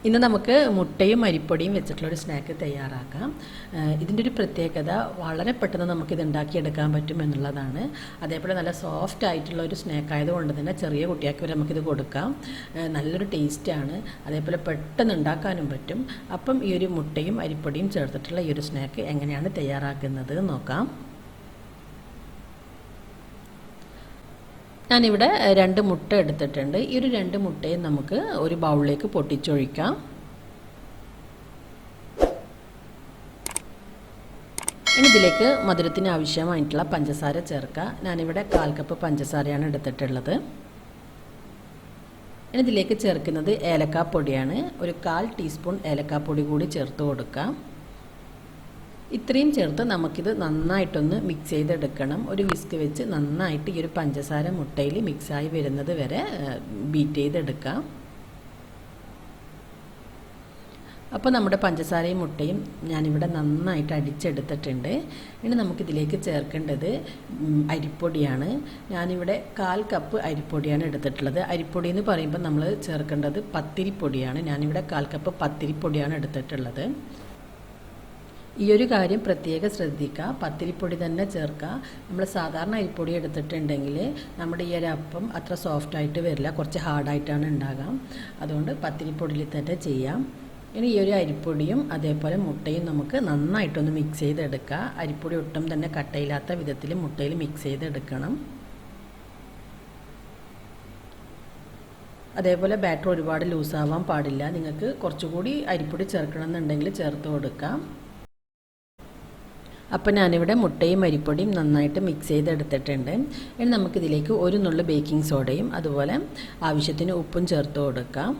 ഇന്ന് നമുക്ക് മുട്ടയും അരിപ്പൊടിയും വെച്ചിട്ടുള്ളൊരു സ്നാക്ക് തയ്യാറാക്കാം. ഇതിൻ്റെ ഒരു പ്രത്യേകത വളരെ പെട്ടെന്ന് നമുക്കിത് ഉണ്ടാക്കിയെടുക്കാൻ പറ്റും എന്നുള്ളതാണ്. അതേപോലെ നല്ല സോഫ്റ്റ് ആയിട്ടുള്ള ഒരു സ്നാക്ക് ആയതുകൊണ്ട് തന്നെ ചെറിയ കുട്ടികൾക്ക് വരെ നമുക്കിത് കൊടുക്കാം. നല്ലൊരു ടേസ്റ്റാണ്. അതേപോലെ പെട്ടെന്ന് ഉണ്ടാക്കാനും പറ്റും. അപ്പം ഈ ഒരു മുട്ടയും അരിപ്പൊടിയും ചേർത്തിട്ടുള്ള ഈ ഒരു സ്നാക്ക് എങ്ങനെയാണ് തയ്യാറാക്കുന്നത് നോക്കാം. ഞാനിവിടെ 2 മുട്ട എടുത്തിട്ടുണ്ട്. ഈ ഒരു 2 മുട്ടയും നമുക്ക് ഒരു ബൗളിലേക്ക് പൊട്ടിച്ചൊഴിക്കാം. ഇനി ഇതിലേക്ക് മധുരത്തിന് ആവശ്യമായിട്ടുള്ള പഞ്ചസാര ചേർക്കാം. ഞാനിവിടെ 1/4 കപ്പ് പഞ്ചസാരയാണ് എടുത്തിട്ടുള്ളത്. ഇനി ഇതിലേക്ക് ചേർക്കുന്നത് ഏലക്കാപ്പൊടിയാണ്. ഒരു 1/4 ടീസ്പൂൺ ഏലക്കാപ്പൊടി കൂടി ചേർത്ത് കൊടുക്കാം. ഇത്രയും ചേർത്ത് നമുക്കിത് നന്നായിട്ടൊന്ന് മിക്സ് ചെയ്തെടുക്കണം. ഒരു വിസ്ക് വെച്ച് നന്നായിട്ട് ഈ ഒരു പഞ്ചസാര മുട്ടയിൽ മിക്സായി വരുന്നത് വരെ ബീറ്റ് ചെയ്തെടുക്കാം. അപ്പോൾ നമ്മുടെ പഞ്ചസാരയും മുട്ടയും ഞാനിവിടെ നന്നായിട്ട് അടിച്ചെടുത്തിട്ടുണ്ട്. ഇനി നമുക്കിതിലേക്ക് ചേർക്കേണ്ടത് അരിപ്പൊടിയാണ്. ഞാനിവിടെ 1/4 കപ്പ് അരിപ്പൊടിയാണ് എടുത്തിട്ടുള്ളത്. അരിപ്പൊടി എന്ന് പറയുമ്പോൾ നമ്മൾ ചേർക്കേണ്ടത് പത്തിരിപ്പൊടിയാണ്. ഞാനിവിടെ 1/4 കപ്പ് പത്തിരിപ്പൊടിയാണ് എടുത്തിട്ടുള്ളത്. ഈ ഒരു കാര്യം പ്രത്യേകം ശ്രദ്ധിക്കുക. പത്തിരിപ്പൊടി തന്നെ ചേർക്കുക. നമ്മൾ സാധാരണ അരിപ്പൊടി എടുത്തിട്ടുണ്ടെങ്കിൽ നമ്മുടെ ഈ ഒരു അപ്പം അത്ര സോഫ്റ്റായിട്ട് വരില്ല, കുറച്ച് ഹാർഡായിട്ടാണ് ഉണ്ടാകാം. അതുകൊണ്ട് പത്തിരിപ്പൊടിയിൽ തന്നെ ചെയ്യാം. ഇനി ഈ ഒരു അരിപ്പൊടിയും അതേപോലെ മുട്ടയും നമുക്ക് നന്നായിട്ടൊന്ന് മിക്സ് ചെയ്തെടുക്കുക. അരിപ്പൊടി ഒട്ടും തന്നെ കട്ടയില്ലാത്ത വിധത്തിൽ മുട്ടയിൽ മിക്സ് ചെയ്തെടുക്കണം. അതേപോലെ ബാറ്റർ ഒരുപാട് ലൂസാവാൻ പാടില്ല. നിങ്ങൾക്ക് കുറച്ചുകൂടി അരിപ്പൊടി ചേർക്കണമെന്നുണ്ടെങ്കിൽ ചേർത്ത് കൊടുക്കാം. അപ്പോൾ ഞാനിവിടെ മുട്ടയും അരിപ്പൊടിയും നന്നായിട്ട് മിക്സ് ചെയ്തെടുത്തിട്ടുണ്ട്. ഇനി നമുക്കിതിലേക്ക് ഒരു നുള്ളു ബേക്കിംഗ് സോഡയും അതുപോലെ ആവശ്യത്തിന് ഉപ്പും ചേർത്ത് കൊടുക്കാം.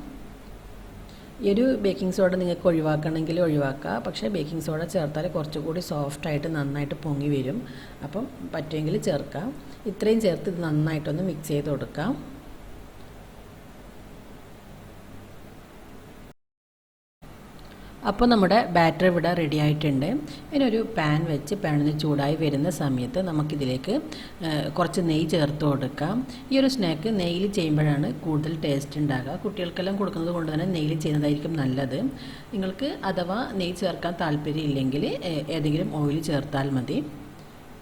ഈ ഒരു ബേക്കിംഗ് സോഡ നിങ്ങൾക്ക് ഒഴിവാക്കണമെങ്കിൽ ഒഴിവാക്കാം. പക്ഷേ ബേക്കിംഗ് സോഡ ചേർത്താൽ കുറച്ചുകൂടി സോഫ്റ്റായിട്ട് നന്നായിട്ട് പൊങ്ങി വരും. അപ്പം പറ്റുമെങ്കിൽ ചേർക്കാം. ഇത്രയും ചേർത്ത് ഇത് നന്നായിട്ടൊന്ന് മിക്സ് ചെയ്ത് കൊടുക്കാം. അപ്പോൾ നമ്മുടെ ബാറ്റർ ഇവിടെ റെഡി ആയിട്ടുണ്ട്. ഇതിനൊരു പാൻ വെച്ച് പാനിൽ ചൂടായി വരുന്ന സമയത്ത് നമുക്കിതിലേക്ക് കുറച്ച് നെയ്യ് ചേർത്ത് കൊടുക്കാം. ഈ ഒരു സ്നാക്ക് നെയ്യിൽ ചെയ്യുമ്പോഴാണ് കൂടുതൽ ടേസ്റ്റ് ഉണ്ടാകുക. കുട്ടികൾക്കെല്ലാം കൊടുക്കുന്നത് കൊണ്ട് തന്നെ നെയ്യിൽ ചെയ്യുന്നതായിരിക്കും നല്ലത്. നിങ്ങൾക്ക് അഥവാ നെയ്യ് ചേർക്കാൻ താല്പര്യമില്ലെങ്കിൽ ഏതെങ്കിലും ഓയിൽ ചേർത്താൽ മതി.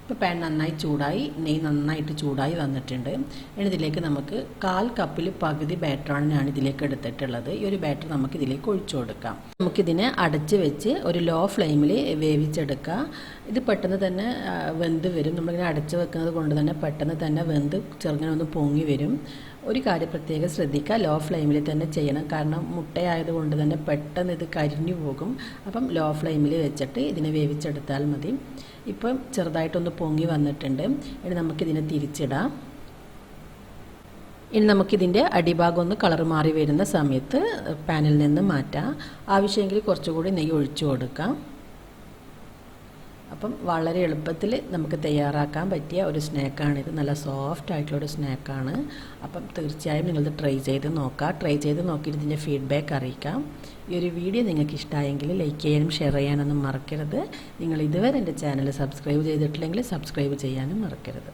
ഇപ്പോൾ പാൻ നന്നായി ചൂടായി, നെയ്യ് നന്നായിട്ട് ചൂടായി വന്നിട്ടുണ്ട്. ഇനി ഇതിലേക്ക് നമുക്ക് 1/4 കപ്പിൽ പകുതി ബാറ്ററാണ് ഞാൻ ഇതിലേക്ക് എടുത്തിട്ടുള്ളത്. ഈ ഒരു ബാറ്റർ നമുക്കിതിലേക്ക് ഒഴിച്ചു കൊടുക്കാം. നമുക്കിതിനെ അടച്ച് വെച്ച് ഒരു ലോ ഫ്ലെയിമിൽ വേവിച്ചെടുക്കുക. ഇത് പെട്ടെന്ന് തന്നെ വെന്ത് വരും. നമ്മളിങ്ങനെ അടച്ച് വെക്കുന്നത് കൊണ്ട് തന്നെ പെട്ടെന്ന് തന്നെ വെന്ത് ചെറുങ്ങനെ ഒന്ന് പൊങ്ങി വരും. ഒരു കാര്യം പ്രത്യേകം ശ്രദ്ധിക്കുക, ലോ ഫ്ലെയിമിൽ തന്നെ ചെയ്യണം. കാരണം മുട്ടയായതുകൊണ്ട് തന്നെ പെട്ടെന്ന് ഇത് കരിഞ്ഞു പോകും. അപ്പം ലോ ഫ്ലെയിമിൽ വെച്ചിട്ട് ഇതിനെ വേവിച്ചെടുത്താൽ മതി. ഇപ്പം ചെറുതായിട്ടൊന്ന് പൊങ്ങി വന്നിട്ടുണ്ട്. ഇനി നമുക്കിതിനെ തിരിച്ചിടാം. ഇനി നമുക്കിതിൻ്റെ അടിഭാഗം ഒന്ന് കളർ മാറി വരുന്ന സമയത്ത് പാനിൽ നിന്ന് മാറ്റാം. ആവശ്യമെങ്കിൽ കുറച്ചുകൂടി നെയ്യ് ഒഴിച്ചു കൊടുക്കാം. അപ്പം വളരെ എളുപ്പത്തിൽ നമുക്ക് തയ്യാറാക്കാൻ പറ്റിയ ഒരു സ്നാക്കാണിത്. നല്ല സോഫ്റ്റ് ആയിട്ടുള്ളൊരു സ്നാക്കാണ്. അപ്പം തീർച്ചയായും നിങ്ങളിത് ട്രൈ ചെയ്ത് നോക്കുക. ട്രൈ ചെയ്ത് നോക്കിയിട്ട് ഇതിൻ്റെ ഫീഡ്ബാക്ക് അറിയിക്കാം. ഈ ഒരു വീഡിയോ നിങ്ങൾക്ക് ഇഷ്ടമായെങ്കിൽ ലൈക്ക് ചെയ്യാനും ഷെയർ ചെയ്യാനൊന്നും മറക്കരുത്. നിങ്ങൾ ഇതുവരെ എൻ്റെ ചാനൽ സബ്സ്ക്രൈബ് ചെയ്തിട്ടില്ലെങ്കിൽ സബ്സ്ക്രൈബ് ചെയ്യാനും മറക്കരുത്.